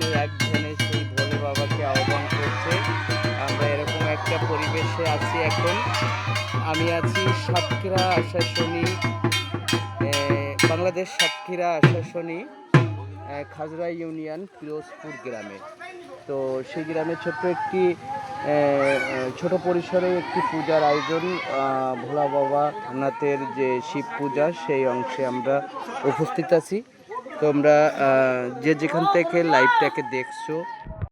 মনে এক ধ্যানে সেই ভোলে বাবাকে আহ্বান করছে। আমরা এরকম একটা পরিবেশে আছি এখন। আমি আছি সাতক্ষীরা আশাশুনি, বাংলাদেশ সাতক্ষীরা আশাশুনি খাজরা ইউনিয়ন পিরোজপুর গ্রামে। তো সেই গ্রামে ছোট্ট একটি ছোট পরিসরে একটি পূজার আয়োজন, ভোলা বাবা নাথের যে শিব পূজা সেই অংশে আমরা উপস্থিত আছি। তোমরা যে যেখান থেকে লাইভটাকে দেখছো